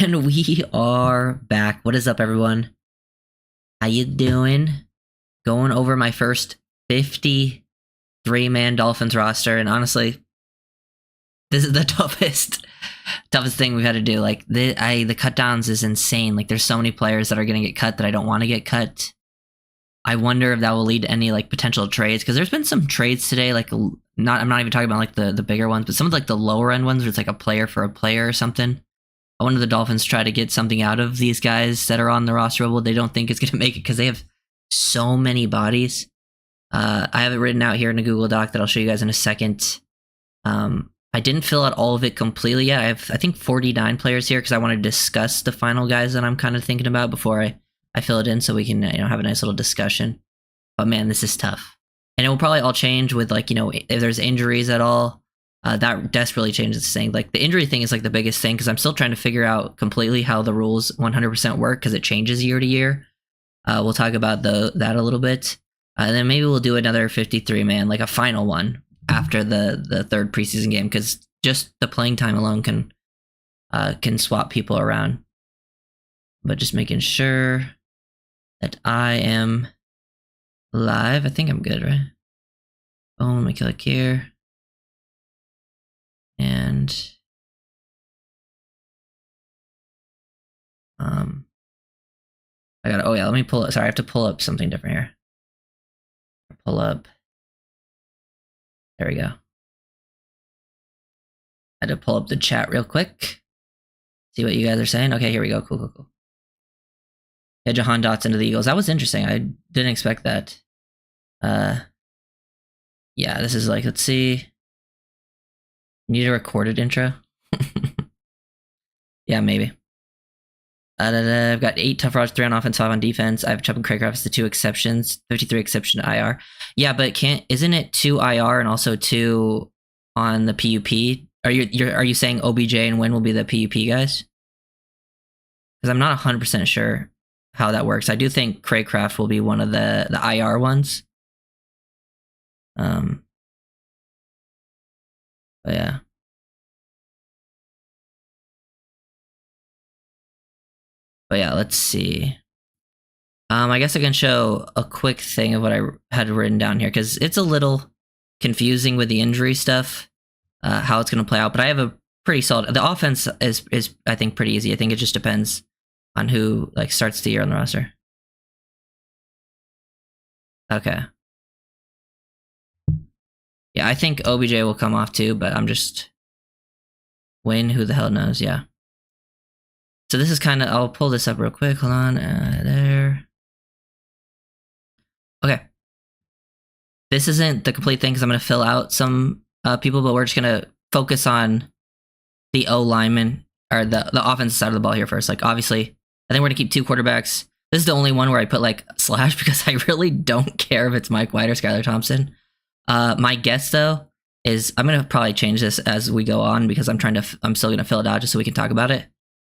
And we are back. What is up, everyone? How you doing? Going over my first 53-man Dolphins roster, and honestly, this is the toughest thing we've had to do. Like the cut downs is insane. Like there's so many players that are gonna get cut that I don't want to get cut. I wonder if that will lead to any like potential trades, because there's been some trades today. Like I'm not even talking about like the bigger ones, but some of like the lower end ones where it's like a player for a player or something. I wonder if the Dolphins try to get something out of these guys that are on the roster bubble. They don't think it's going to make it because they have so many bodies. I have it written out here in a Google Doc that I'll show you guys in a second. I didn't fill out all of it completely yet. I have, I think, 49 players here because I want to discuss the final guys that I'm kind of thinking about before I fill it in, so we can have a nice little discussion. But man, this is tough. And it will probably all change with like, if there's injuries at all. That desperately changes the thing. Like the injury thing is like the biggest thing because I'm still trying to figure out completely how the rules 100% work because it changes year to year. We'll talk about that a little bit. And then maybe we'll do another 53-man, like a final one after the third preseason game, because just the playing time alone can swap people around. But just making sure that I am live. I think I'm good, right? Oh, let me click here. And I gotta, oh yeah, let me pull it. Sorry, I have to pull up something different here. Pull up. There we go. I had to pull up the chat real quick. See what you guys are saying. Okay, here we go. Cool. Yeah, Jahan Dotson to the Eagles. That was interesting. I didn't expect that. Yeah, this is like, let's see. Need a recorded intro? Yeah, maybe. I've got 8 tough rods, 3 on offense, 5 on defense. I have Chubb and Craycraft, the 2 exceptions, 53 exception to IR. Yeah, but isn't it 2 IR and also 2 on the PUP? Are you saying OBJ and Wynn will be the PUP guys? Because I'm not 100% sure how that works. I do think Craycraft will be one of the IR ones. But yeah. But yeah, let's see. I guess I can show a quick thing of what I had written down here, because it's a little confusing with the injury stuff, how it's going to play out. But I have a pretty solid. The offense is I think pretty easy. I think it just depends on who like starts the year on the roster. Okay. Yeah, I think OBJ will come off too, but I'm just Win. Who the hell knows? Yeah. So this is kind of, I'll pull this up real quick. Hold on. There. Okay. This isn't the complete thing because I'm going to fill out some people, but we're just going to focus on the O lineman or the offensive side of the ball here first. Like, obviously, I think we're going to keep 2 quarterbacks. This is the only one where I put like slash because I really don't care if it's Mike White or Skylar Thompson. My guess though is I'm going to probably change this as we go on because I'm still going to fill it out just so we can talk about it.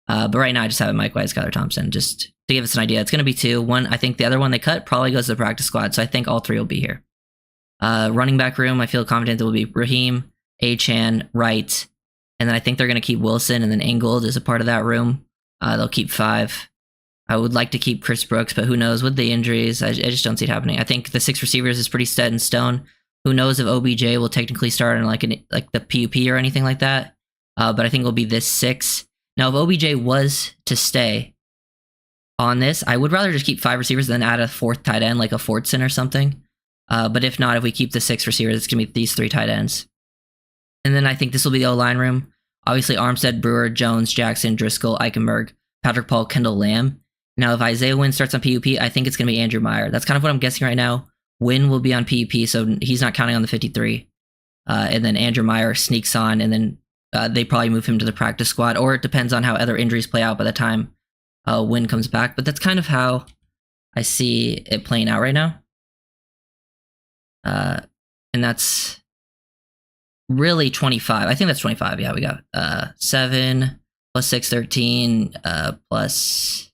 But right now I just have it Mike White, Skylar Thompson, just to give us an idea. It's going to be 2. One, I think the other one they cut probably goes to the practice squad. So I think all 3 will be here. Running back room, I feel confident it will be Raheem, Achane, Wright. And then I think they're going to keep Wilson, and then Ingold is a part of that room. They'll keep 5. I would like to keep Chris Brooks, but who knows with the injuries? I just don't see it happening. I think the 6 receivers is pretty set in stone. Who knows if OBJ will technically start in like the PUP or anything like that. But I think it'll be this 6. Now, if OBJ was to stay on this, I would rather just keep 5 receivers than add a 4th tight end, like a Fortson or something. But if not, if we keep the 6 receivers, it's going to be these 3 tight ends. And then I think this will be the O-line room. Obviously, Armstead, Brewer, Jones, Jackson, Driscoll, Eichenberg, Patrick Paul, Kendall Lamb. Now, if Isaiah Wynn starts on PUP, I think it's going to be Andrew Meyer. That's kind of what I'm guessing right now. Wynn will be on PUP, so he's not counting on the 53. And then Andrew Meyer sneaks on, and then they probably move him to the practice squad, or it depends on how other injuries play out by the time Wynn comes back. But that's kind of how I see it playing out right now. And that's really 25. I think that's 25. Yeah, we got 7 plus 6, 13 plus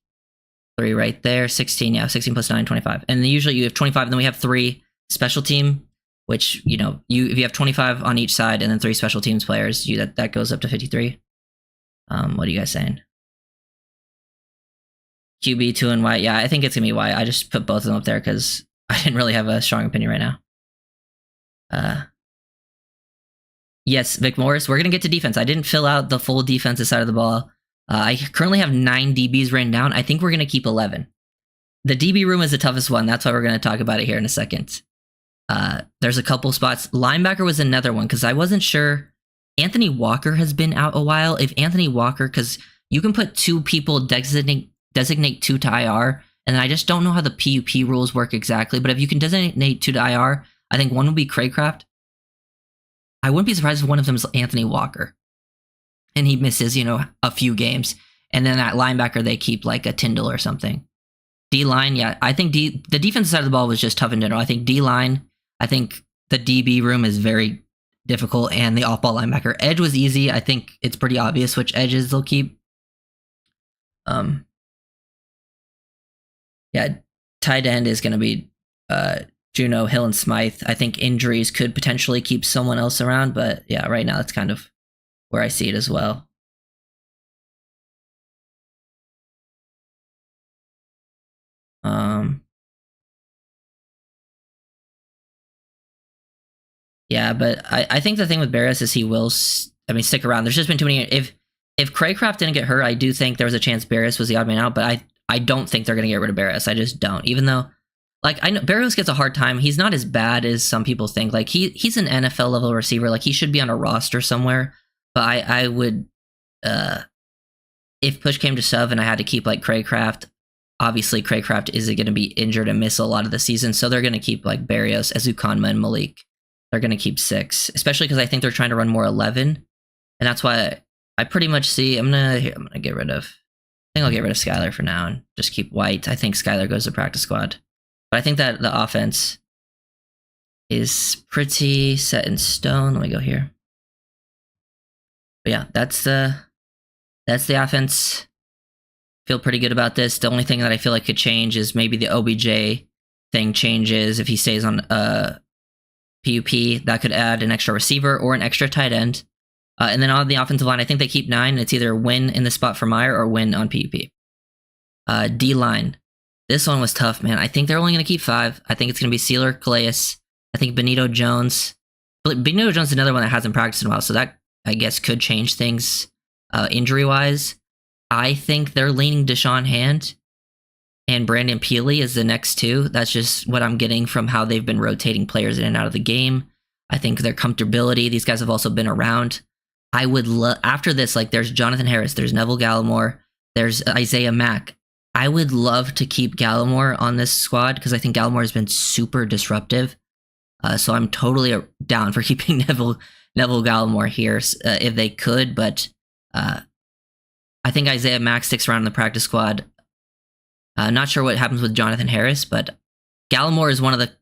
3 right there. 16, yeah, 16 plus 9, 25. And then usually you have 25, and then we have 3 special team, which, if you have 25 on each side and then 3 special teams players, that goes up to 53. What are you guys saying? QB 2 and White. Yeah, I think it's gonna be White. I just put both of them up there because I didn't really have a strong opinion right now. Yes, Vic Morris. We're gonna get to defense. I didn't fill out the full defensive side of the ball. I currently have 9 DBs written down. I think we're gonna keep 11. The DB room is the toughest one. That's why we're gonna talk about it here in a second. There's a couple spots. Linebacker was another one because I wasn't sure. Anthony Walker has been out a while. If Anthony Walker, because you can put 2 people designate 2 to IR, and then I just don't know how the PUP rules work exactly. But if you can designate 2 to IR, I think one will be Craycraft. I wouldn't be surprised if one of them is Anthony Walker, and he misses, a few games, and then that linebacker they keep like a Tyndall or something. D line, yeah, I think the defensive side of the ball was just tough in general. I think D line, I think the DB room is very difficult, and the off-ball linebacker edge was easy. I think it's pretty obvious which edges they'll keep. Yeah, tight end is going to be Juno, Hill, and Smythe. I think injuries could potentially keep someone else around, but yeah, right now that's kind of where I see it as well. Yeah, but I think the thing with Barris is he will, stick around. There's just been too many. If Craycraft didn't get hurt, I do think there was a chance Barris was the odd man out, but I don't think they're going to get rid of Barris. I just don't. Even though, I know Barris gets a hard time. He's not as bad as some people think. Like, he's an NFL level receiver. Like, he should be on a roster somewhere. But I would, if push came to shove and I had to keep, Craycraft, obviously Craycraft is going to be injured and miss a lot of the season. So they're going to keep, Barrios, Ezukanma, and Malik. They're going to keep 6, especially because I think they're trying to run more 11. And that's why I pretty much see, I'm going to get rid of, I think I'll get rid of Skylar for now and just keep White. I think Skylar goes to practice squad. But I think that the offense is pretty set in stone. Let me go here. But yeah, that's the offense. Feel pretty good about this. The only thing that I feel like could change is maybe the OBJ thing changes if he stays on PUP. That could add an extra receiver or an extra tight end. And then on the offensive line, I think they keep 9. It's either win in the spot for Meyer or win on PUP. D-line. This one was tough, man. I think they're only going to keep 5. I think it's going to be Sealer, Calais. I think Benito Jones. Benito Jones is another one that hasn't practiced in a while, so that, I guess, could change things injury-wise. I think they're leaning Deshaun Hand and Brandon Peely is the next 2. That's just what I'm getting from how they've been rotating players in and out of the game. I think their comfortability, these guys have also been around. I would love, after this, there's Jonathan Harris, there's Neville Gallimore, there's Isaiah Mack. I would love to keep Gallimore on this squad because I think Gallimore has been super disruptive. So I'm totally down for keeping Neville Gallimore here if they could, but I think Isaiah Mack sticks around in the practice squad. Not sure what happens with Jonathan Harris, but Gallimore is one of the,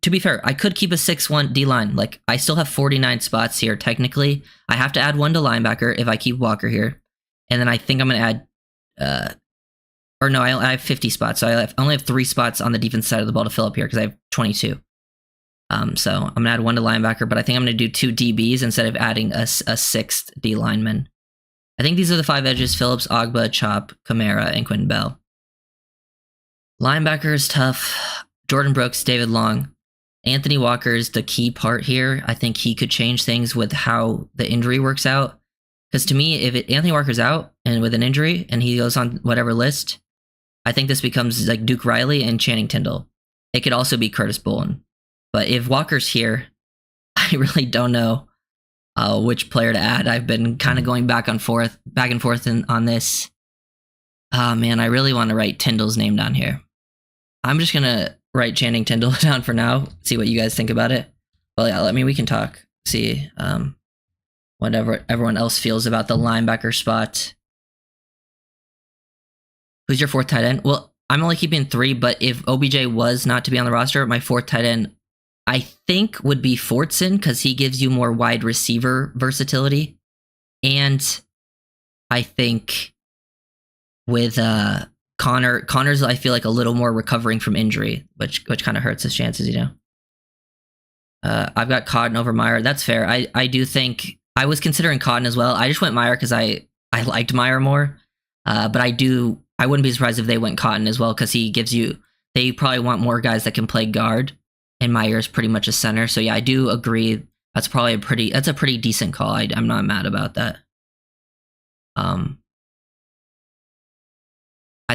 to be fair, I could keep a 6-1 D-line. I still have 49 spots here, technically. I have to add 1 to linebacker if I keep Walker here. And then I think I'm going to add, I have 50 spots. So I only have 3 spots on the defense side of the ball to fill up here because I have 22. So I'm going to add 1 to linebacker, but I think I'm going to do 2 DBs instead of adding a 6th D lineman. I think these are the 5 edges: Phillips, Ogba, Chop, Kamara, and Quentin Bell. Linebacker is tough. Jordan Brooks, David Long. Anthony Walker is the key part here. I think he could change things with how the injury works out. Because to me, if Anthony Walker's out and with an injury and he goes on whatever list, I think this becomes like Duke Riley and Channing Tindall. It could also be Curtis Bolin. But if Walker's here, I really don't know which player to add. I've been kind of going back and forth on this. Man, I really want to write Tindall's name down here. I'm just going to write Channing Tindall down for now, see what you guys think about it. Well, yeah, we can talk, see whatever everyone else feels about the linebacker spot. Who's your 4th tight end? Well, I'm only keeping 3, but if OBJ was not to be on the roster, my 4th tight end, I think, would be Fortson, because he gives you more wide receiver versatility. And I think with Connor's, I feel like a little more recovering from injury, which kind of hurts his chances, I've got Cotton over Meyer. That's fair. I do think I was considering Cotton as well. I just went Meyer because I liked Meyer more. But I I wouldn't be surprised if they went Cotton as well, because he gives you. They probably want more guys that can play guard, and Meyer's pretty much a center. So yeah, I do agree. That's probably a pretty decent call. I'm not mad about that. I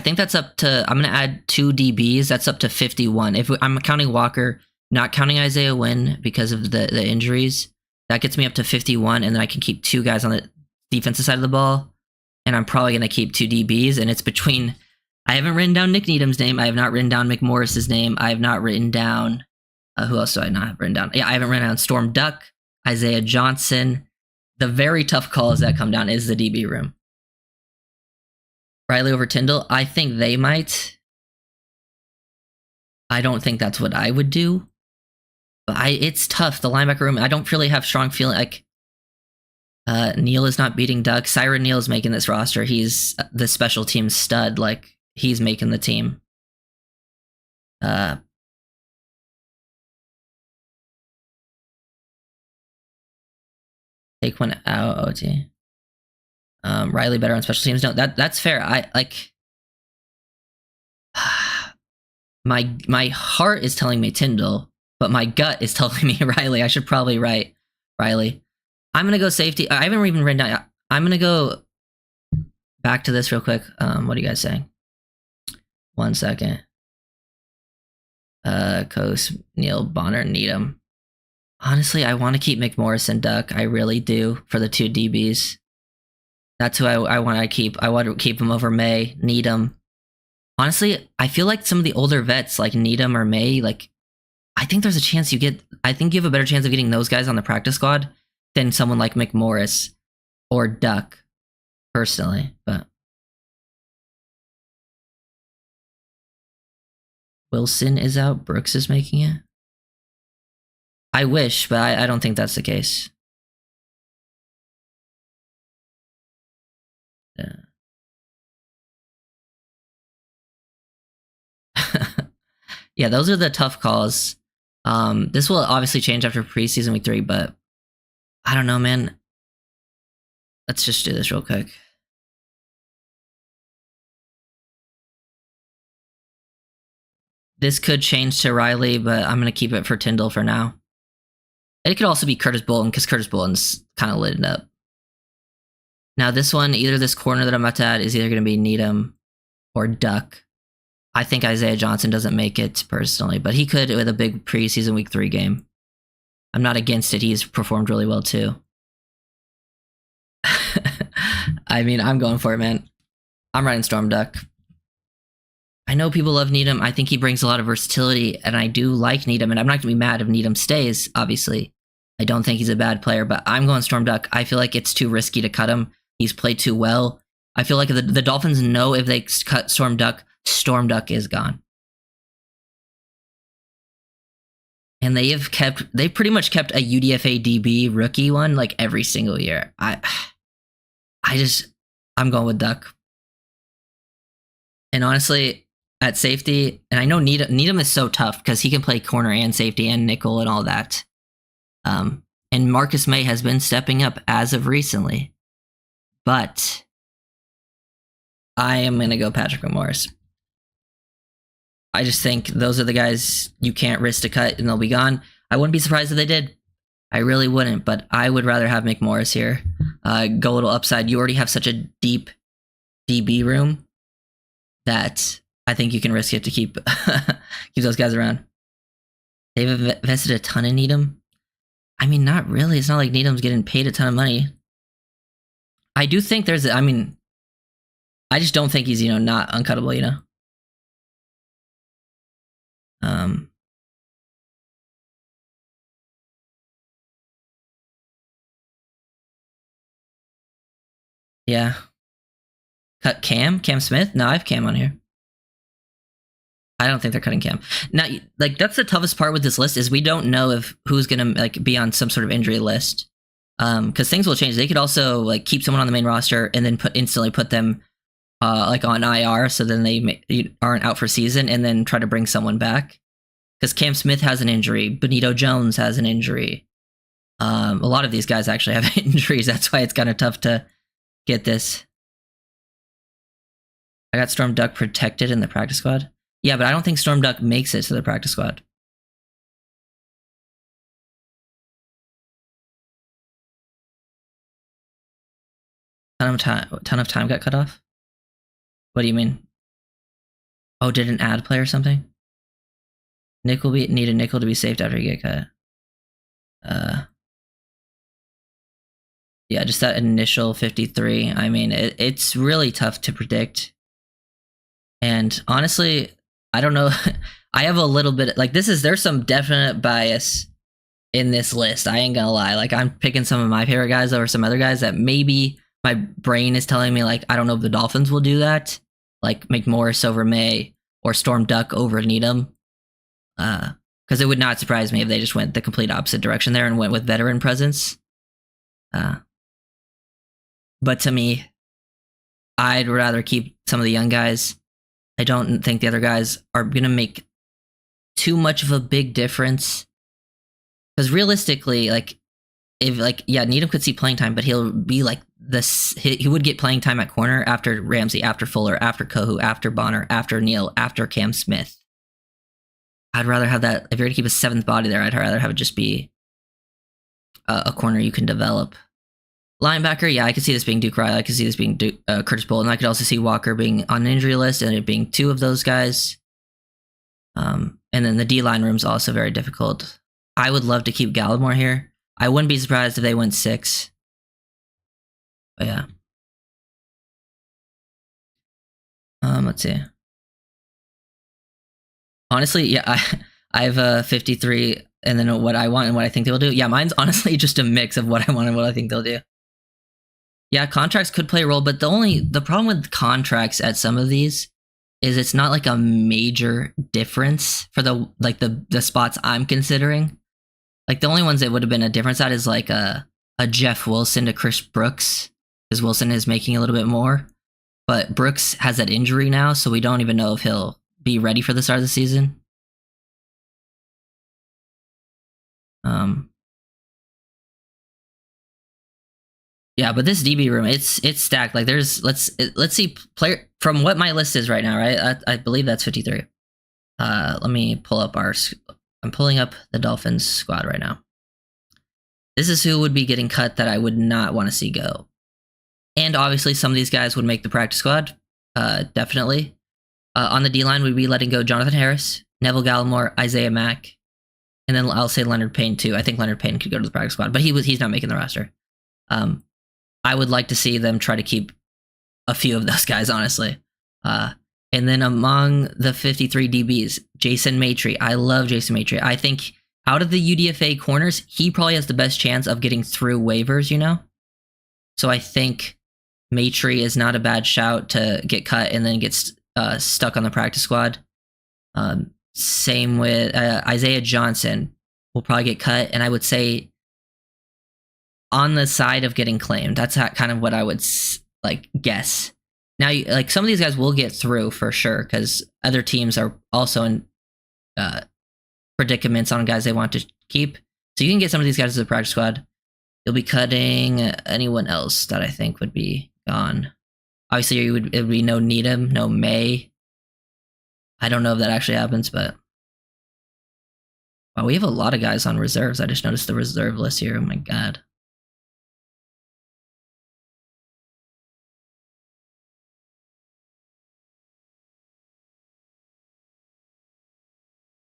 think that's up to. I'm gonna add 2 DBs. That's up to 51. If I'm counting Walker, not counting Isaiah Wynn because of the injuries, that gets me up to 51, and then I can keep 2 guys on the defensive side of the ball, and I'm probably gonna keep 2 DBs, and it's between. I haven't written down Nick Needham's name. I have not written down McMorris's name. I have not written down. Who else do I not have written down? Yeah, I haven't written down Storm Duck, Isaiah Johnson. The very tough calls that come down is the DB room. Riley over Tyndall. I think they might. I don't think that's what I would do. But it's tough. The linebacker room, I don't really have strong feeling. Like, Neal is not beating Duck. Siren Neal is making this roster. He's the special team stud. Like, he's making the team. Take one out, OT. Riley better on special teams. No, that's fair. I like my heart is telling me Tyndall, but my gut is telling me Riley. I should probably write Riley. I'm gonna go safety. I haven't even written down. I'm gonna go back to this real quick. What are you guys saying? 1 second. Coase, Neal, Bonner, Needham. Honestly, I want to keep McMorris and Duck. I really do for the 2 DBs. That's who I want to keep. I want to keep him over May, Needham. Honestly, I feel like some of the older vets like Needham or May, like I think there's a chance I think you have a better chance of getting those guys on the practice squad than someone like McMorris or Duck, personally. But Wilson is out. Brooks is making it. I wish, but I don't think that's the case. Yeah. Yeah, those are the tough calls. This will obviously change after preseason week 3, but I don't know, man. Let's just do this real quick. This could change to Riley, but I'm going to keep it for Tyndall for now. It could also be Curtis Bolton, because Curtis Bolton's kind of lit it up. Now this one, either this corner that I'm about to add is either going to be Needham or Duck. I think Isaiah Johnson doesn't make it personally, but he could with a big preseason week 3 game. I'm not against it. He's performed really well too. I mean, I'm going for it, man. I'm writing Storm Duck. I know people love Needham. I think he brings a lot of versatility, and I do like Needham, and I'm not going to be mad if Needham stays, obviously. I don't think he's a bad player, but I'm going Storm Duck. I feel like it's too risky to cut him. He's played too well. I feel like the Dolphins know if they cut Storm Duck is gone. And they pretty much kept a UDFA DB rookie one like every single year. I'm going with Duck. And honestly, at safety, and I know Needham is so tough because he can play corner and safety and nickel and all that. And Marcus May has been stepping up as of recently. But I am going to go Patrick McMorris. I just think those are the guys you can't risk to cut and they'll be gone. I wouldn't be surprised if they did. I really wouldn't, but I would rather have McMorris here. Go a little upside. You already have such a deep DB room that I think you can risk it to keep those guys around. They've invested a ton in Needham. I mean, not really. It's not like Needham's getting paid a ton of money. I do think I just don't think he's, not uncuttable, Yeah. Cut Cam Smith? No, I have Cam on here. I don't think they're cutting Cam. Now, like, that's the toughest part with this list is we don't know if who's going to be on some sort of injury list. Because things will change. They could also keep someone on the main roster and then instantly put them on IR, so then they aren't out for season, and then try to bring someone back. Because Cam Smith has an injury, Benito Jones has an injury. A lot of these guys actually have injuries. That's why it's kind of tough to get this. I got Storm Duck protected in the practice squad. Yeah, but I don't think Storm Duck makes it to the practice squad. Ton of time got cut off? What do you mean? Oh, did an ad play or something? Nickel need a nickel to be saved after you get cut. Yeah, just that initial 53. I mean, it's really tough to predict. And honestly, I don't know. I have a little bit like there's some definite bias in this list. I ain't gonna lie. Like I'm picking some of my favorite guys over some other guys that maybe my brain is telling me like I don't know if the Dolphins will do that. Like McMorris over May or Storm Duck over Needham. Because it would not surprise me if they just went the complete opposite direction there and went with veteran presence. But to me, I'd rather keep some of the young guys. I don't think the other guys are going to make too much of a big difference. Because realistically, like, if, like, yeah, Needham could see playing time, but he'll be like this. He would get playing time at corner after Ramsey, after Fuller, after Kohu, after Bonner, after Neal, after Cam Smith. I'd rather have that. If you're going to keep a seventh body there, I'd rather have it just be a corner you can develop. Linebacker, yeah, I could see this being Duke Riley. I could see this being Curtis Bolton. I could also see Walker being on an injury list and it being two of those guys. And then the D-line room's also very difficult. I would love to keep Gallimore here. I wouldn't be surprised if they went 6. But yeah. Let's see. Honestly, yeah, I have 53 and then what I want and what I think they'll do. Yeah, mine's honestly just a mix of what I want and what I think they'll do. Yeah, contracts could play a role, but the problem with contracts at some of these is it's not like a major difference for the spots I'm considering. Like the only ones that would have been a difference at is like a Jeff Wilson to Chris Brooks, because Wilson is making a little bit more, but Brooks has that injury now, so we don't even know if he'll be ready for the start of the season. Yeah, but this DB room, it's stacked. Like there's let's see player from what my list is right now, right? I believe that's 53. Let me pull up I'm pulling up the Dolphins squad right now. This is who would be getting cut that I would not want to see go. And obviously some of these guys would make the practice squad. Definitely. On the D-line, we'd be letting go Jonathan Harris, Neville Gallimore, Isaiah Mack, and then I'll say Leonard Payne too. I think Leonard Payne could go to the practice squad, but he's not making the roster. I would like to see them try to keep a few of those guys, honestly. And then among the 53 DBs, Jason Maitre. I love Jason Maitre. I think out of the UDFA corners, he probably has the best chance of getting through waivers, you know? So I think Maitre is not a bad shout to get cut and then gets stuck on the practice squad. Same with Isaiah Johnson will probably get cut, and I would say on the side of getting claimed. That's kind of what I would like guess. Now, like some of these guys will get through for sure because other teams are also in predicaments on guys they want to keep. So you can get some of these guys to the practice squad. You'll be cutting anyone else that I think would be gone. Obviously, it would be no Needham, no May. I don't know if that actually happens, but wow, we have a lot of guys on reserves. I just noticed the reserve list here. Oh my god.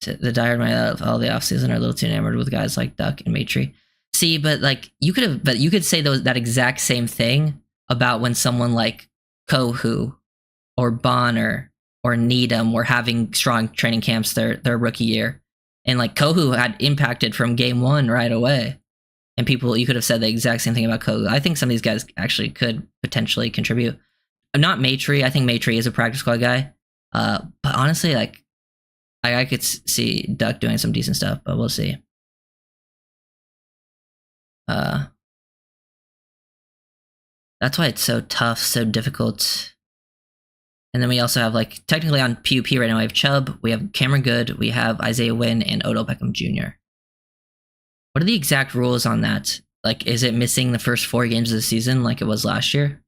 The diehard of all the offseason are a little too enamored with guys like Duck and Maitre. See, but like you could say that exact same thing about when someone like Kohu or Bonner or Needham were having strong training camps their rookie year. And like Kohu had impacted from game 1 right away. And you could have said the exact same thing about Kohu. I think some of these guys actually could potentially contribute. Not Maitre. I think Maitre is a practice squad guy. But honestly, like I could see Duck doing some decent stuff, but we'll see. That's why it's so tough, so difficult. And then we also have, like, technically on PUP right now, we have Chubb, we have Cameron Good, we have Isaiah Wynn, and Odell Beckham Jr. What are the exact rules on that? Like, is it missing the first 4 games of the season like it was last year?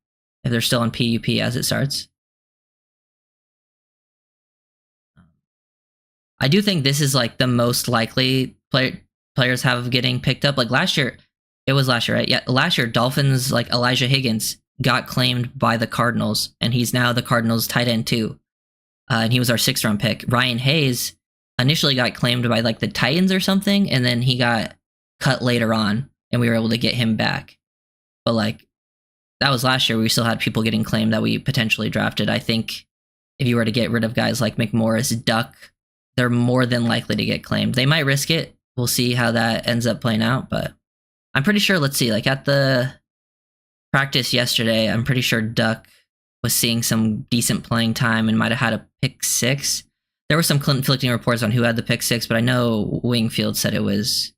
If they're still on PUP as it starts? I do think this is like the most likely players have getting picked up. Like last year, it was last year, right? Yeah, last year, Dolphins, like Elijah Higgins, got claimed by the Cardinals, and he's now the Cardinals' tight end too. And he was our 6th round pick. Ryan Hayes initially got claimed by like the Titans or something, and then he got cut later on, and we were able to get him back. But like that was last year. We still had people getting claimed that we potentially drafted. I think if you were to get rid of guys like McMorris, Duck, they're more than likely to get claimed. They might risk it. We'll see how that ends up playing out, but I'm pretty sure, let's see, like at the practice yesterday, I'm pretty sure Duck was seeing some decent playing time and might have had a pick 6. There were some conflicting reports on who had the pick 6, but I know Wingfield said it was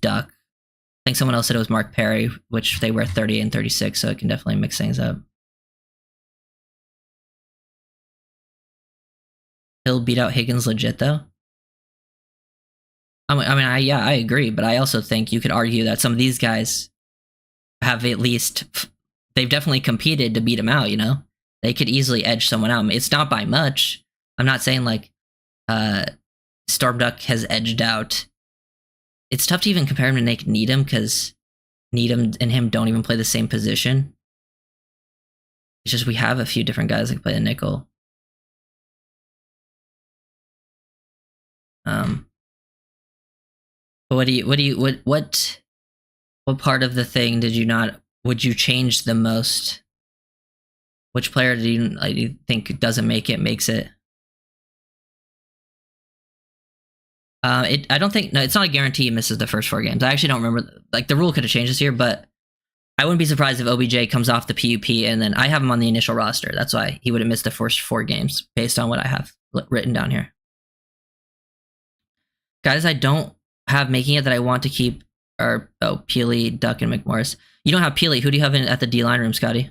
Duck. I think someone else said it was Mark Perry, which they were 38 and 36, so it can definitely mix things up. He'll beat out Higgins legit, though. I agree, but I also think you could argue that some of these guys have at least, they've definitely competed to beat him out, you know? They could easily edge someone out. It's not by much. I'm not saying like Storm Duck has edged out. It's tough to even compare him to Nick Needham because Needham and him don't even play the same position. It's just we have a few different guys that play the nickel. But what part of the thing would you change the most? Which player do you think doesn't make it, makes it? I don't think, no, it's not a guarantee he misses the first 4 games. I actually don't remember, like the rule could have changed this year, but I wouldn't be surprised if OBJ comes off the PUP and then I have him on the initial roster. That's why he would have missed the first 4 games based on what I have written down here. Guys I don't have making it that I want to keep are, Peely, Duck, and McMorris. You don't have Peely. Who do you have at the D-line room, Scotty?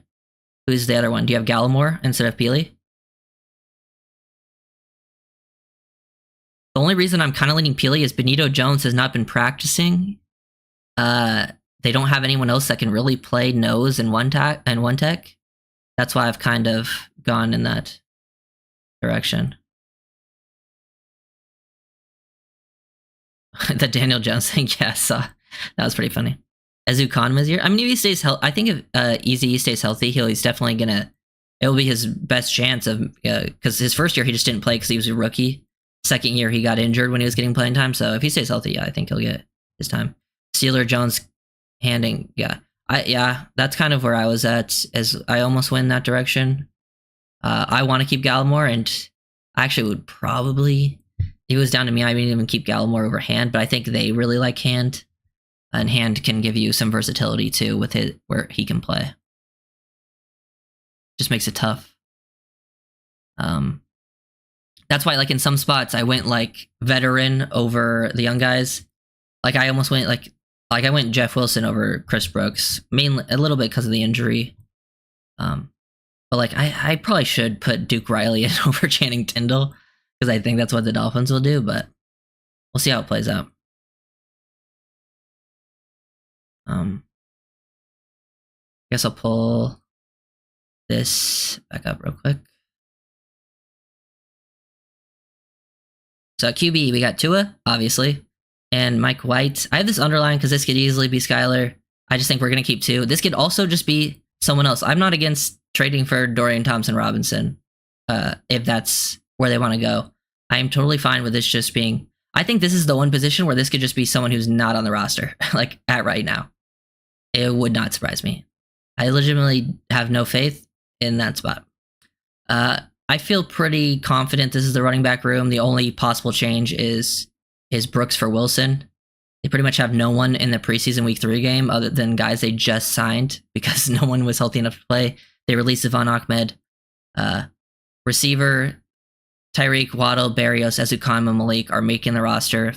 Who's the other one? Do you have Gallimore instead of Peely? The only reason I'm kind of leaning Peely is Benito Jones has not been practicing. They don't have anyone else that can really play nose and one tech. That's why I've kind of gone in that direction. The Daniel Jones thing, yeah, I saw. That was pretty funny. Ezu Khanum is here. I mean, if he stays healthy, I think if Easy stays healthy, he's definitely gonna. It'll be his best chance of because his first year he just didn't play because he was a rookie. Second year he got injured when he was getting playing time. So if he stays healthy, yeah, I think he'll get his time. Steeler Jones handing, yeah, that's kind of where I was at. As I almost went in that direction. I want to keep Gallimore, and I actually would probably. If it was down to me, I wouldn't even keep Gallimore over Hand, but I think they really like Hand. And Hand can give you some versatility too with it where he can play. Just makes it tough. That's why, like in some spots, I went like veteran over the young guys. Like I almost went like I went Jeff Wilson over Chris Brooks, mainly a little bit because of the injury. But like I probably should put Duke Riley in over Channing Tindall because I think that's what the Dolphins will do. But we'll see how it plays out. I guess I'll pull this back up real quick. So QB, we got Tua, obviously, and Mike White. I have this underlined because this could easily be Skyler. I just think we're going to keep 2. This could also just be someone else. I'm not against trading for Dorian Thompson-Robinson if that's where they want to go. I am totally fine with this just being... I think this is the one position where this could just be someone who's not on the roster, like at right now. It would not surprise me. I legitimately have no faith in that spot. I feel pretty confident this is the running back room. The only possible change is Brooks for Wilson. They pretty much have no one in the preseason week 3 game other than guys they just signed because no one was healthy enough to play. They released Devon Ahmed. Receiver, Tyreek, Waddle, Barrios, Ezukama, Malik are making the roster.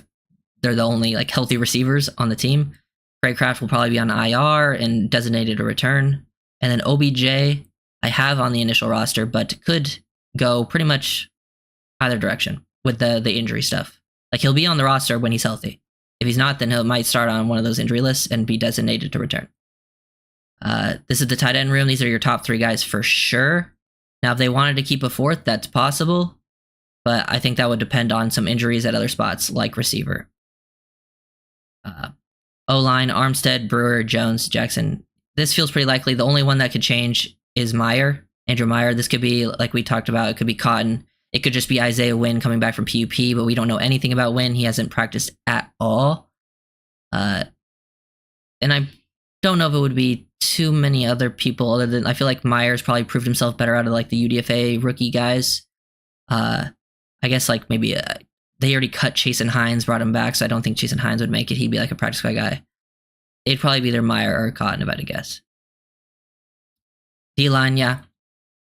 They're the only like healthy receivers on the team. Craycraft will probably be on IR and designated to return. And then OBJ, I have on the initial roster, but could go pretty much either direction with the injury stuff. Like he'll be on the roster when he's healthy. If he's not, then he might start on one of those injury lists and be designated to return. This is the tight end room. These are your top 3 guys for sure. Now, if they wanted to keep a 4th, that's possible. but I think that would depend on some injuries at other spots, like receiver. O-line, Armstead, Brewer, Jones, Jackson. This feels pretty likely. The only one that could change is Andrew Meyer. This could be, like we talked about, it could be Cotton. It could just be Isaiah Wynn coming back from PUP, but we don't know anything about Wynn. He hasn't practiced at all. And I don't know if it would be too many other people other than, I feel like Myers probably proved himself better out of like the UDFA rookie guys. I guess like maybe they already cut Chasen Hines, brought him back, so I don't think Chasen Hines would make it. He'd be like a practice squad guy. It'd probably be either Meyer or Cotton, if I had to guess. D-line, yeah.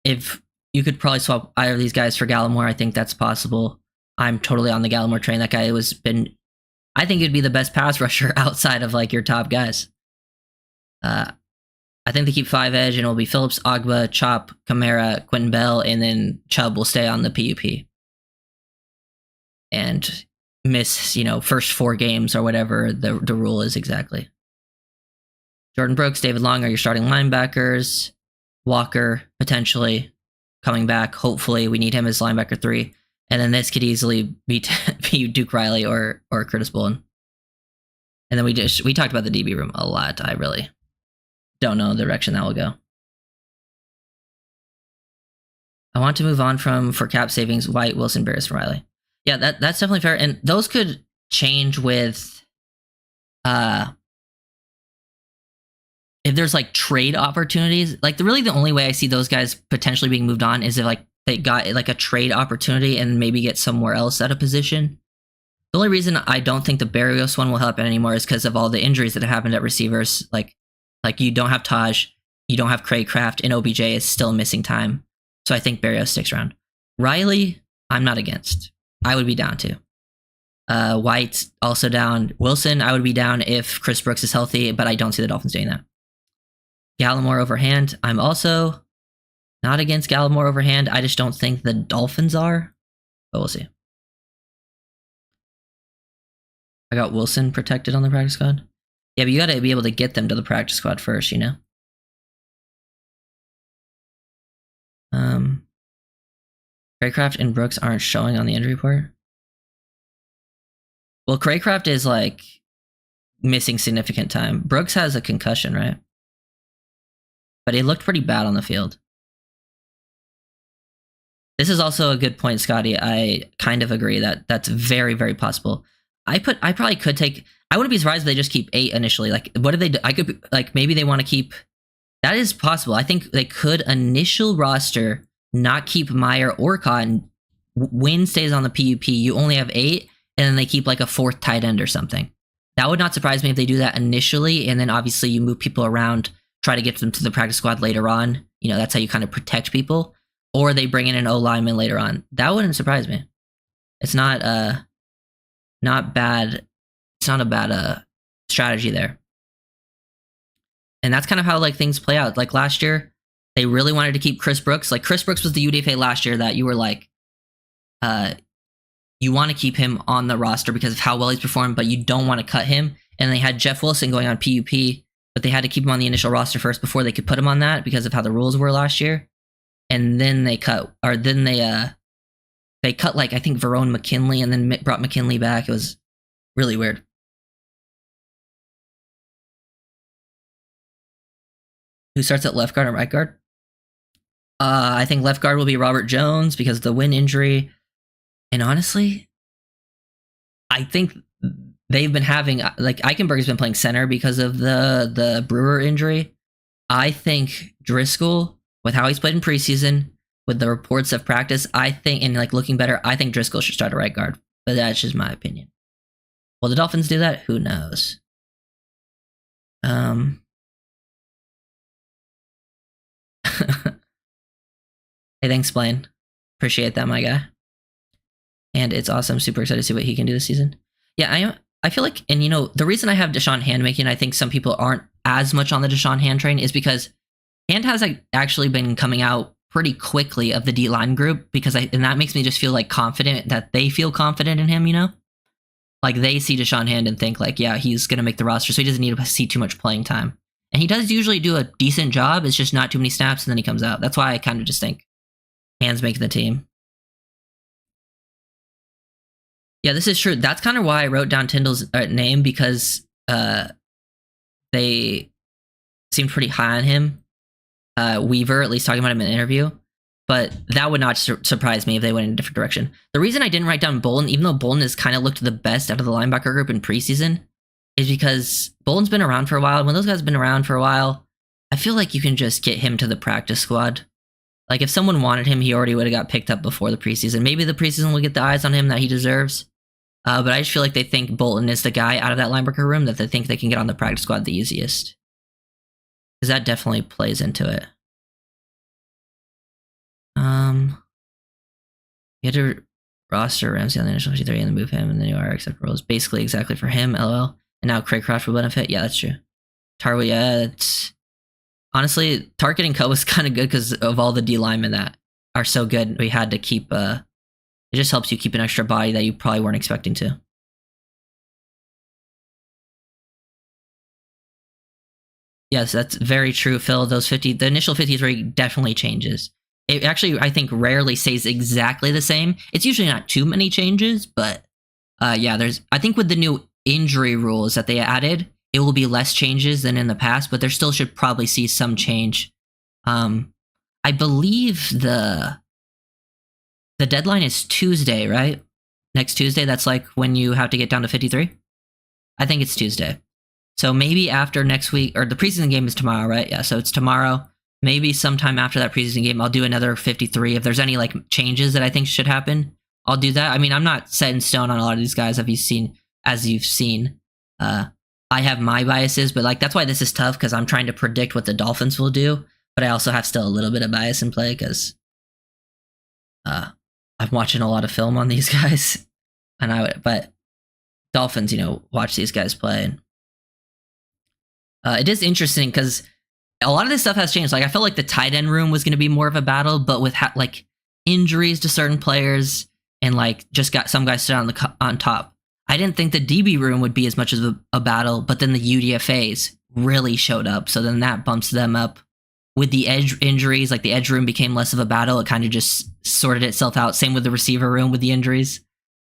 If you could probably swap either of these guys for Gallimore, I think that's possible. I'm totally on the Gallimore train. That guy I think he'd be the best pass rusher outside of like your top guys. I think they keep 5 edge, and it'll be Phillips, Agba, Chop, Kamara, Quentin Bell, and then Chubb will stay on the PUP. And miss, first 4 games or whatever the rule is exactly. Jordan Brooks, David Long are your starting linebackers. Walker, potentially, coming back. Hopefully, we need him as linebacker 3. And then this could easily be Duke Riley or Curtis Bullen. And then we talked about the DB room a lot. I really don't know the direction that will go. I want to move on for cap savings, White, Wilson, Barris, and Riley. Yeah, that's definitely fair. And those could change with if there's like trade opportunities. Like really the only way I see those guys potentially being moved on is if like they got like a trade opportunity and maybe get somewhere else at a position. The only reason I don't think the Berrios one will happen anymore is because of all the injuries that have happened at receivers. Like you don't have Taj, you don't have Craycraft, and OBJ is still missing time. So I think Berrios sticks around. Riley, I'm not against. I would be down too. White, also down. Wilson, I would be down if Chris Brooks is healthy, but I don't see the Dolphins doing that. Gallimore overhand, I'm also not against Gallimore overhand. I just don't think the Dolphins are, but we'll see. I got Wilson protected on the practice squad. Yeah, but you gotta be able to get them to the practice squad first, Craycraft and Brooks aren't showing on the injury report. Well, Craycraft is like missing significant time. Brooks has a concussion, right? But he looked pretty bad on the field. This is also a good point, Scotty. I kind of agree that that's very, very possible. I probably could take. I wouldn't be surprised if they just keep 8 initially. Like, what do they do? I could like maybe they want to keep. That is possible. I think they could initial roster not keep Meyer or Cotton. Wynn stays on the PUP. You only have 8, and then they keep like a 4th tight end or something. That would not surprise me if they do that initially, and then obviously you move people around, try to get them to the practice squad later on. That's how you kind of protect people. Or they bring in an O lineman later on. That wouldn't surprise me. It's not bad. It's not a bad strategy there. And that's kind of how like things play out. Like last year, they really wanted to keep Chris Brooks. Like Chris Brooks was the UDFA last year that you were like, you want to keep him on the roster because of how well he's performed, but you don't want to cut him. And they had Jeff Wilson going on PUP, but they had to keep him on the initial roster first before they could put him on that because of how the rules were last year. And then they cut like I think Verone McKinley and then brought McKinley back. It was really weird. Who starts at left guard or right guard? I think left guard will be Robert Jones because of the Wynn injury. And honestly, I think they've been having like Eichenberg's been playing center because of the Brewer injury. I think Driscoll, with how he's played in preseason, with the reports of practice, I think, and like looking better, I think Driscoll should start at right guard. But that's just my opinion. Will the Dolphins do that? Who knows? Hey, thanks, Blaine. Appreciate that, my guy. And it's awesome. Super excited to see what he can do this season. Yeah, I feel like, and the reason I have Deshaun Hand making, I think some people aren't as much on the Deshaun Hand train is because Hand has actually been coming out pretty quickly of the D-line group and that makes me just feel like confident that they feel confident in him, Like they see Deshaun Hand and think like, yeah, he's going to make the roster, so he doesn't need to see too much playing time. And he does usually do a decent job. It's just not too many snaps and then he comes out. That's why I kind of just think Hand's making the team. Yeah, this is true. That's kind of why I wrote down Tyndall's name, because they seemed pretty high on him. Weaver, at least talking about him in an interview. But that would not surprise me if they went in a different direction. The reason I didn't write down Bolden, even though Bolden has kind of looked the best out of the linebacker group in preseason, is because Bolden's been around for a while. When those guys have been around for a while, I feel like you can just get him to the practice squad. Like, if someone wanted him, he already would have got picked up before the preseason. Maybe the preseason will get the eyes on him that he deserves. But I just feel like they think Bolden is the guy out of that linebacker room that they think they can get on the practice squad the easiest. Because that definitely plays into it. You had to roster Ramsey on the initial 53 and then move him, and then you are except roles basically exactly for him, lol. And now Craycroft will benefit. Yeah, that's true. Tarwi, yeah, it's honestly, Target and Co was kind of good because of all the D linemen that are so good. We had to keep it just helps you keep an extra body that you probably weren't expecting to. Yes, that's very true, Phil. The initial 53 definitely changes. It actually, I think, rarely stays exactly the same. It's usually not too many changes, but yeah, I think with the new injury rules that they added, it will be less changes than in the past, but there still should probably see some change. I believe the deadline is Tuesday, right? Next Tuesday, that's like when you have to get down to 53? I think it's Tuesday. So maybe after next week, or the preseason game is tomorrow, right? Yeah, so it's tomorrow. Maybe sometime after that preseason game, I'll do another 53. If there's any like changes that I think should happen, I'll do that. I mean, I'm not set in stone on a lot of these guys, as you've seen. I have my biases, but like that's why this is tough, because I'm trying to predict what the Dolphins will do, but I also have still a little bit of bias in play because I'm watching a lot of film on these guys, but Dolphins, watch these guys play. And it is interesting because a lot of this stuff has changed. Like, I felt like the tight end room was going to be more of a battle, but with like injuries to certain players and like just got some guys sit on top. I didn't think the DB room would be as much of a battle, but then the UDFAs really showed up. So then that bumps them up. With the edge injuries, like the edge room became less of a battle. It kind of just sorted itself out. Same with the receiver room with the injuries.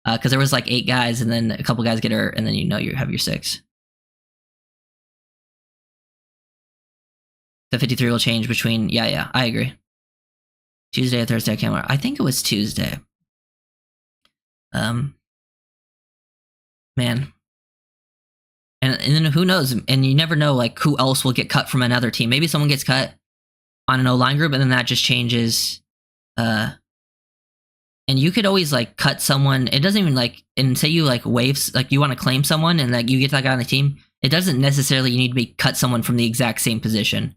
Because there was like 8 guys and then a couple guys get hurt and then you have your 6. The 53 will change between, yeah, I agree. Tuesday or Thursday, I can't remember. I think it was Tuesday. Man. And then who knows? And you never know, like, who else will get cut from another team. Maybe someone gets cut on an O-line group, and then that just changes. And you could always, like, cut someone. It doesn't even, like, and say you, like, waves, like, you want to claim someone, and, like, you get that guy on the team. It doesn't necessarily you need to be cut someone from the exact same position.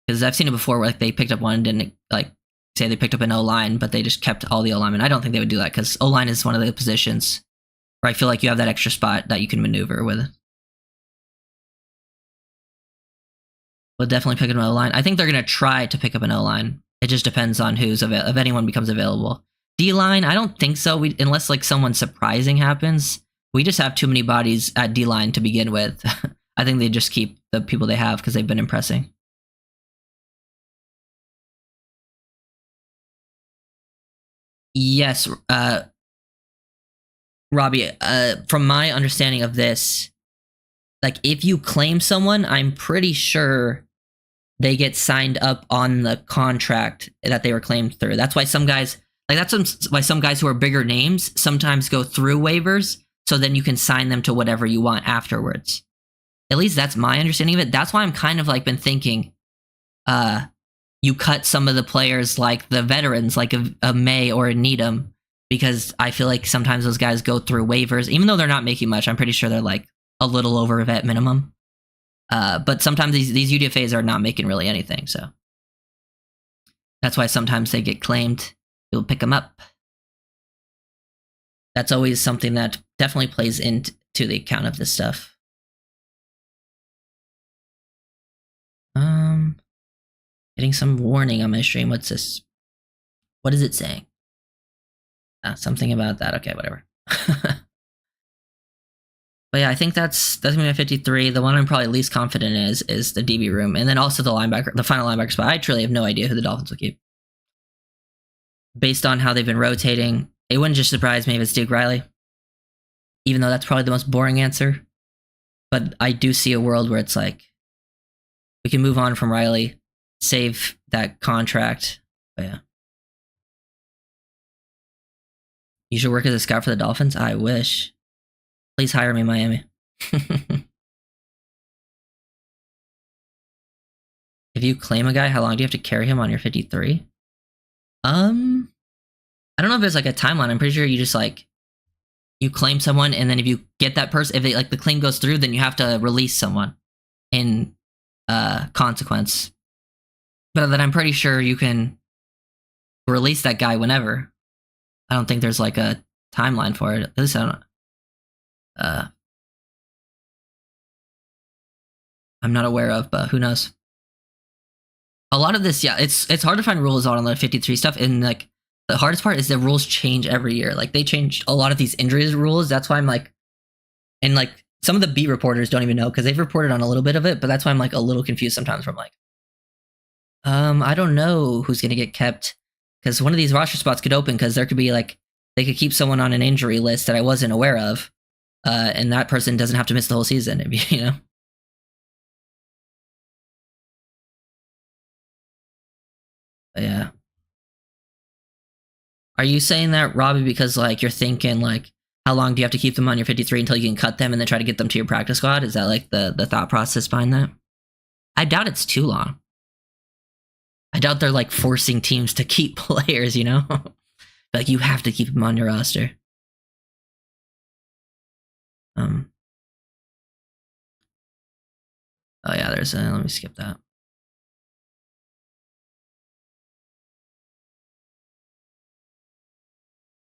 Because I've seen it before where like they picked up one and didn't like say they picked up an O-line, but they just kept all the O-linemen. I don't think they would do that because O-line is one of the positions where I feel like you have that extra spot that you can maneuver with. We'll definitely pick up an O-line. I think they're going to try to pick up an O-line. It just depends on if anyone becomes available. D-line, I don't think so. Unless like someone surprising happens. We just have too many bodies at D-line to begin with. I think they just keep the people they have because they've been impressing. Yes, Robbie, from my understanding of this, like if you claim someone, I'm pretty sure they get signed up on the contract that they were claimed through. That's why some guys, why some guys who are bigger names sometimes go through waivers, so then you can sign them to whatever you want afterwards. At least that's my understanding of it. That's why I'm kind of like been thinking, you cut some of the players like the veterans, like a May or a Needham, because I feel like sometimes those guys go through waivers, even though they're not making much. I'm pretty sure they're like a little over vet minimum. But sometimes these UDFAs are not making really anything, so that's why sometimes they get claimed. You'll pick them up. That's always something that definitely plays into the account of this stuff. Getting some warning on my stream. What's this? What is it saying? Something about that. Okay, whatever. But yeah, I think that's gonna be my 53. The one I'm probably least confident in is the DB room, and then also the final linebacker spot. I truly have no idea who the Dolphins will keep, based on how they've been rotating. It wouldn't just surprise me if it's Duke Riley, even though that's probably the most boring answer. But I do see a world where it's like, we can move on from Riley, save that contract. But yeah. You should work as a scout for the Dolphins? I wish. Please hire me, Miami. If you claim a guy, how long do you have to carry him on your 53? I don't know if there's like a timeline. I'm pretty sure you just like, you claim someone, and then if you get that person, if they, like the claim goes through, then you have to release someone in consequence. But then I'm pretty sure you can release that guy whenever. I don't think there's like a timeline for it. At least I don't. I'm not aware of, but who knows? A lot of this, yeah, it's hard to find rules on the 53 stuff, and like the hardest part is the rules change every year. Like they changed a lot of these injuries rules. That's why I'm like, and like some of the beat reporters don't even know because they've reported on a little bit of it, but that's why I'm like a little confused sometimes. From like, I don't know who's gonna get kept because one of these roster spots could open because there could be like they could keep someone on an injury list that I wasn't aware of, and that person doesn't have to miss the whole season. You know. Yeah. Are you saying that, Robbie, because like you're thinking like how long do you have to keep them on your 53 until you can cut them and then try to get them to your practice squad? Is that like the thought process behind that? I doubt it's too long. I doubt they're like forcing teams to keep players, you know? Like you have to keep them on your roster. Oh yeah, there's let me skip that.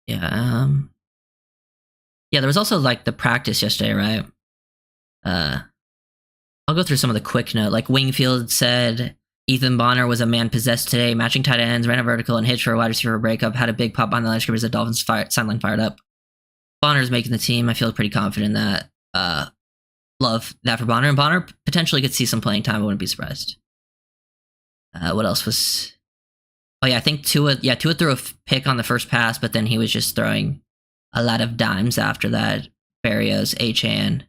Yeah, yeah, there was also like the practice yesterday, right? I'll go through some of the quick note. Like Wingfield said Ethan Bonner was a man possessed today, matching tight ends, ran a vertical and hitched for a wide receiver breakup, had a big pop on the line scrimmage as the Dolphins sideline fired up. Bonner's making the team. I feel pretty confident that love that for Bonner. And Bonner potentially could see some playing time. I wouldn't be surprised. What else was... Oh yeah, I think Tua threw a pick on the first pass, but then he was just throwing a lot of dimes after that. Barrios, Achane.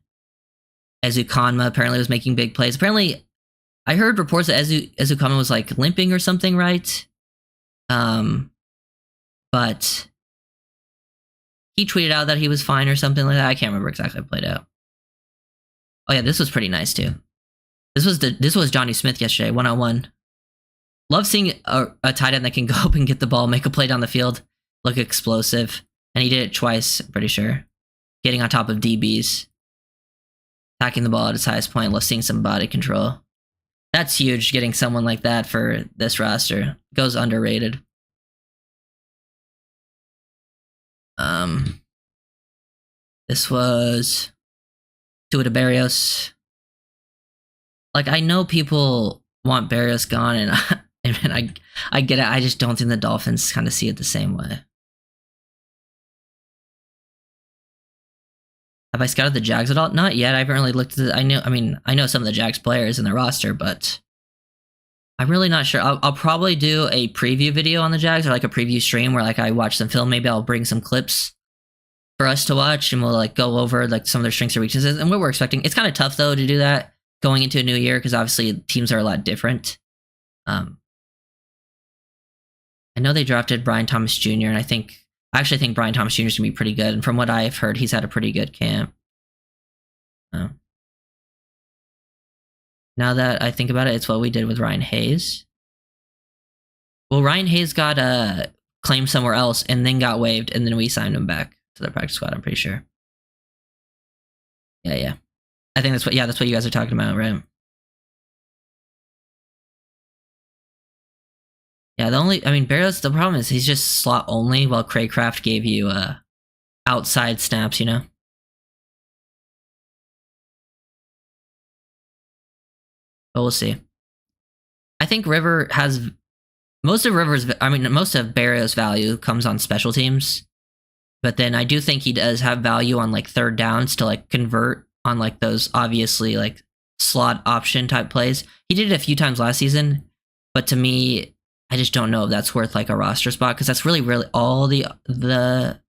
Ezukanma apparently was making big plays. Apparently, I heard reports that Ezukanma was like limping or something, right? But he tweeted out that he was fine or something like that. I can't remember exactly how it played out. Oh yeah, this was pretty nice too. This was Johnny Smith yesterday, 1-on-1. Love seeing a tight end that can go up and get the ball, make a play down the field, look explosive. And he did it twice, I'm pretty sure. Getting on top of DBs. Attacking the ball at its highest point, love seeing some body control. That's huge, getting someone like that for this roster. Goes underrated. This was Tua to Barrios. Like, I know people want Barrios gone, and I get it. I just don't think the Dolphins kind of see it the same way. Have I scouted the Jags at all? Not yet. I haven't really looked at it. I know some of the Jags players in their roster, but I'm really not sure. I'll probably do a preview video on the Jags, or like a preview stream where like I watch some film. Maybe I'll bring some clips for us to watch, and we'll like go over like some of their strengths or weaknesses and what we're expecting. It's kind of tough though to do that going into a new year because obviously teams are a lot different. I know they drafted Brian Thomas Jr. and I actually think Brian Thomas Jr. is going to be pretty good. And from what I've heard, he's had a pretty good camp. Now that I think about it, it's what we did with Ryan Hayes. Well, Ryan Hayes got claimed somewhere else and then got waived, and then we signed him back to the practice squad, I'm pretty sure. Yeah. I think that's what you guys are talking about, right? Yeah, Barrios, the problem is he's just slot only, while Craycraft gave you outside snaps, you know? But we'll see. I think most of Barrios' value comes on special teams. But then I do think he does have value on like third downs to like convert on like those obviously like slot option type plays. He did it a few times last season, but to me, I just don't know if that's worth like a roster spot because that's really all the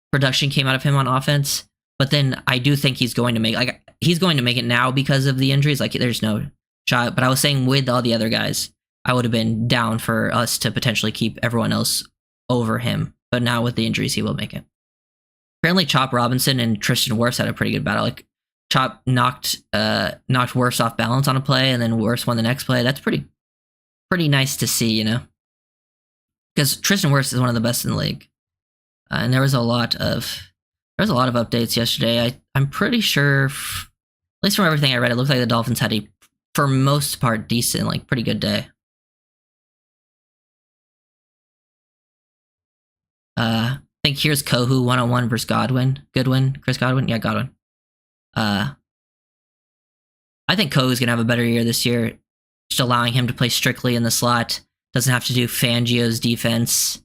production came out of him on offense. But then I do think he's going to make it now because of the injuries. Like there's no shot. But I was saying with all the other guys, I would have been down for us to potentially keep everyone else over him. But now with the injuries, he will make it. Apparently, Chop Robinson and Tristan Wirfs had a pretty good battle. Like Chop knocked Wirfs off balance on a play, and then Wirfs won the next play. That's pretty nice to see, you know, because Tristan Wirfs is one of the best in the league, and there was a lot of updates yesterday. I'm pretty sure, at least from everything I read, it looked like the Dolphins had a, for most part, decent, like pretty good day. I think here's Kohu 1-on-1 versus Chris Godwin. Yeah, Godwin. I think Kohu's gonna have a better year this year, just allowing him to play strictly in the slot. Doesn't have to do Fangio's defense.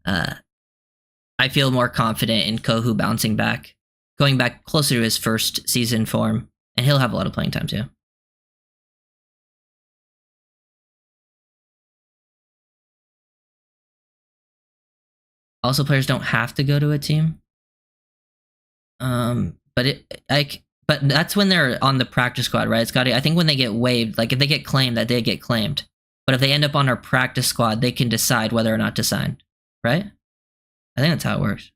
I feel more confident in Kohu bouncing back, going back closer to his first season form, and he'll have a lot of playing time too. Also, players don't have to go to a team. But that's when they're on the practice squad, right? I think when they get waived, like if they get claimed, that they get claimed. But if they end up on our practice squad, they can decide whether or not to sign, right? I think that's how it works.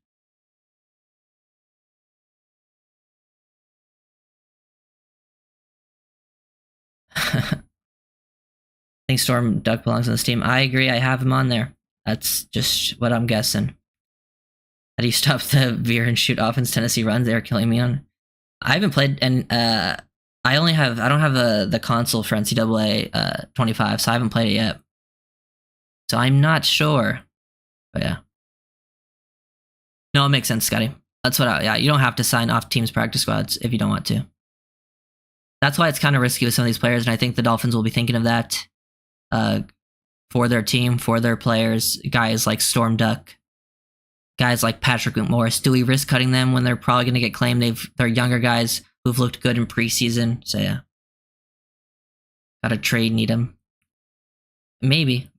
I think Storm Duck belongs on this team. I agree. I have him on there. That's just what I'm guessing. How do you stop the veer and shoot offense Tennessee runs? They're killing me on. I haven't played, and I don't have the console for NCAA 25, so I haven't played it yet. So I'm not sure. But yeah. No, it makes sense, Scotty. That's what you don't have to sign off teams' practice squads if you don't want to. That's why it's kind of risky with some of these players, and I think the Dolphins will be thinking of that for their team, for their players, guys like Storm Duck, guys like Patrick Morris. Do we risk cutting them when they're probably going to get claimed? They're younger guys who've looked good in preseason. So yeah, gotta trade Needham. Maybe,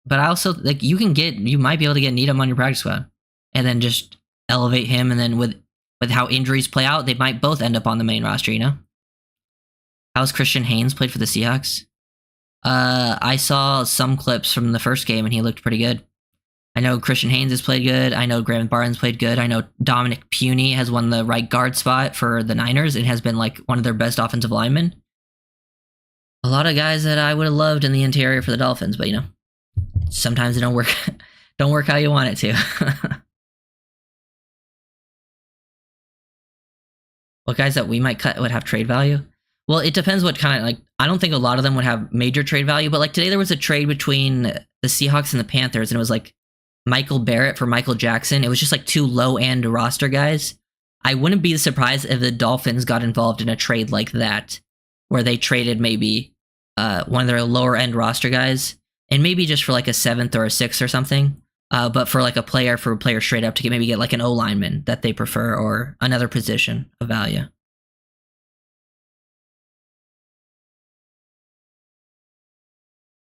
but I also like you might be able to get Needham on your practice squad, and then just elevate him. And then with how injuries play out, they might both end up on the main roster. You know, how's Christian Haynes played for the Seahawks? I saw some clips from the first game, and he looked pretty good. I know Christian Haynes has played good. I know Graham Barnes played good. I know Dominic Puny has won the right guard spot for the Niners and has been like one of their best offensive linemen. A lot of guys that I would have loved in the interior for the Dolphins, but you know, sometimes it don't work how you want it to. What guys that we might cut would have trade value? Well, it depends what kind of, like, I don't think a lot of them would have major trade value, but like today there was a trade between the Seahawks and the Panthers, and it was like Michael Barrett for Michael Jackson. It was just like two low-end roster guys. I wouldn't be surprised if the Dolphins got involved in a trade like that, where they traded maybe one of their lower-end roster guys, and maybe just for like a 7th or a 6th or something, but for like a player straight up to maybe get like an O-lineman that they prefer or another position of value.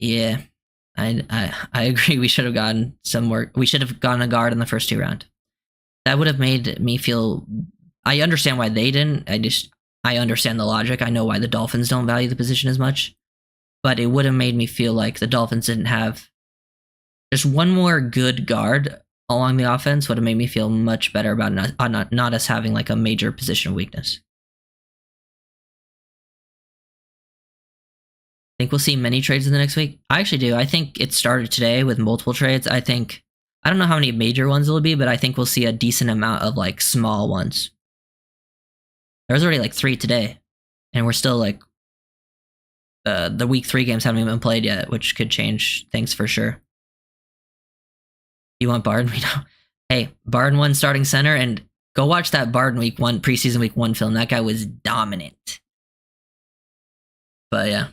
Yeah. I agree. We should have gotten some more. We should have gotten a guard in the first 2 rounds. That would have made me feel. I understand why they didn't. I understand the logic. I know why the Dolphins don't value the position as much, but it would have made me feel like the Dolphins didn't have just one more good guard along the offense. Would have made me feel much better about not us having like a major position weakness. Think we'll see many trades in the next week? I actually do. I think it started today with multiple trades. I don't know how many major ones it'll be, but I think we'll see a decent amount of like small ones. There's already like 3 today, and we're still like the week 3 games haven't even been played yet, which could change things for sure. You want Barden? We know. Hey, Barden won starting center, and go watch that Barden preseason week 1 film. That guy was dominant. But yeah.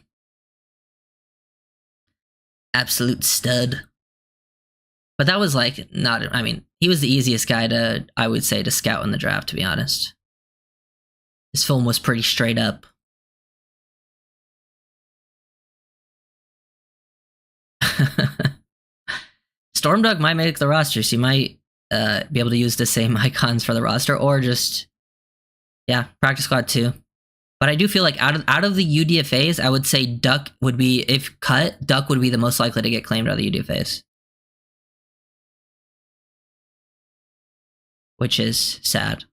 Absolute stud. But that was like he was the easiest guy I would say to scout in the draft, to be honest. His film was pretty straight up. Stormdog might make the roster, so you might be able to use the same icons for the roster, or just practice squad too. But I do feel like out of the UDFAs, I would say Duck would be, if cut, Duck would be the most likely to get claimed out of the UDFAs, which is sad.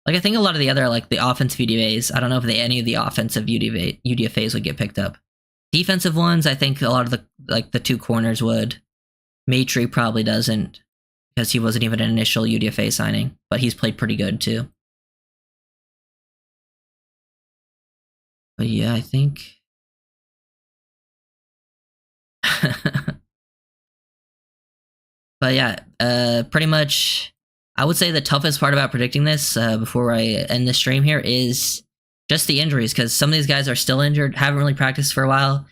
Like, I think a lot of the other, like, the offensive UDFAs, I don't know if any of the offensive UDFAs would get picked up. Defensive ones, I think a lot of the two corners would. Matry probably doesn't, because he wasn't even an initial UDFA signing, but he's played pretty good too. But yeah, I think... But yeah, pretty much... I would say the toughest part about predicting this, before I end the stream here, is just the injuries, because some of these guys are still injured, haven't really practiced for a while,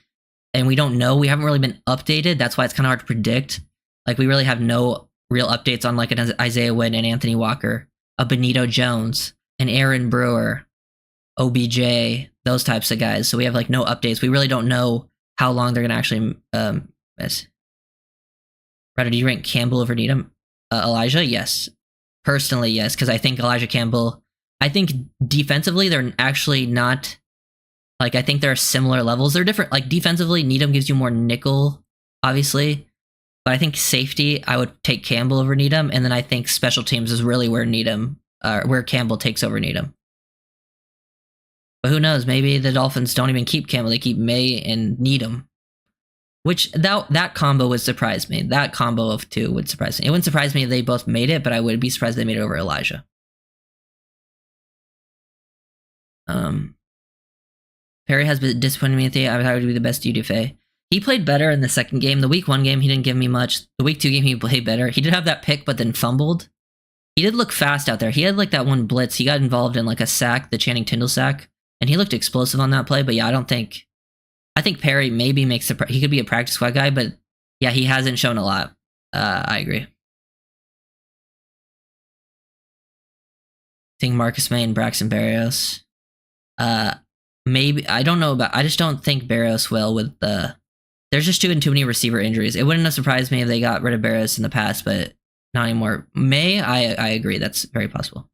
and we don't know. We haven't really been updated. That's why it's kind of hard to predict. Like, we really have no real updates on, like, an Isaiah Wynn and Anthony Walker, a Benito Jones, an Aaron Brewer, OBJ, those types of guys. So we have, like, no updates. We really don't know how long they're going to actually miss. Rather, do you rank Campbell over Needham? Elijah? Yes. Personally, yes, because I think Elijah Campbell, I think defensively, they're actually not, like, I think they're similar levels. They're different. Like, defensively, Needham gives you more nickel, obviously. But I think safety, I would take Campbell over Needham. And then I think special teams is really where where Campbell takes over Needham. But who knows? Maybe the Dolphins don't even keep Campbell. They keep May and Needham. Which, that combo would surprise me. That combo of two would surprise me. It wouldn't surprise me if they both made it, but I would be surprised if they made it over Elijah. Perry has been disappointing me. I thought he would be the best UDFA. He played better in the second game. The week 1 game, he didn't give me much. The week 2 game, he played better. He did have that pick, but then fumbled. He did look fast out there. He had, like, that one blitz. He got involved in, like, a sack, the Channing Tindall sack, and he looked explosive on that play. But yeah, I think Perry maybe he could be a practice squad guy, but yeah, he hasn't shown a lot. I agree. I think Marcus May and Braxton Berrios. Maybe, I don't know I just don't think Berrios will with there's just too many receiver injuries. It wouldn't have surprised me if they got rid of Berrios in the past, but not anymore. May, I agree, that's very possible.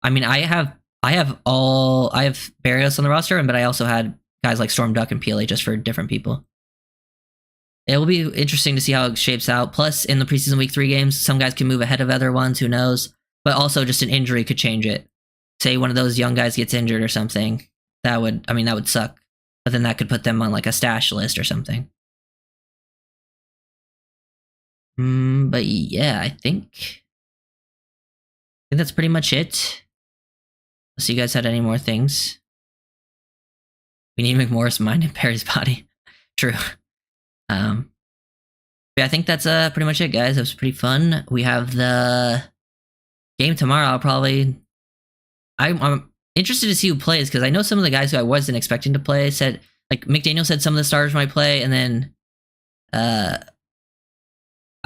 I mean, I have Berrios on the roster, but I also had guys like Storm Duck and PLA just for different people. It will be interesting to see how it shapes out. Plus, in the preseason week 3 games, some guys can move ahead of other ones, who knows? But also, just an injury could change it. Say one of those young guys gets injured or something. That would suck. But then that could put them on, like, a stash list or something. But yeah, I think that's pretty much it. Unless you guys had any more things. We need McMorris' mind in Perry's body. True. Yeah, I think that's pretty much it, guys. It was pretty fun. We have the game tomorrow. I'm interested to see who plays, because I know some of the guys who I wasn't expecting to play said, like, McDaniel said some of the stars might play, and then I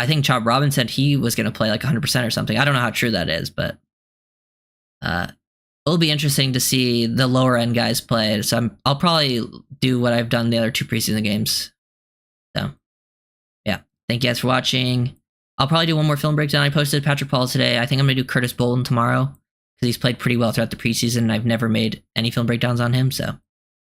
think Chop Robbins said he was going to play like 100% or something. I don't know how true that is, but it'll be interesting to see the lower end guys play. So I'll probably do what I've done the other 2 preseason games. So yeah, thank you guys for watching. I'll probably do one more film breakdown. I posted Patrick Paul today. I think I'm going to do Curtis Bolden tomorrow, because he's played pretty well throughout the preseason, and I've never made any film breakdowns on him. So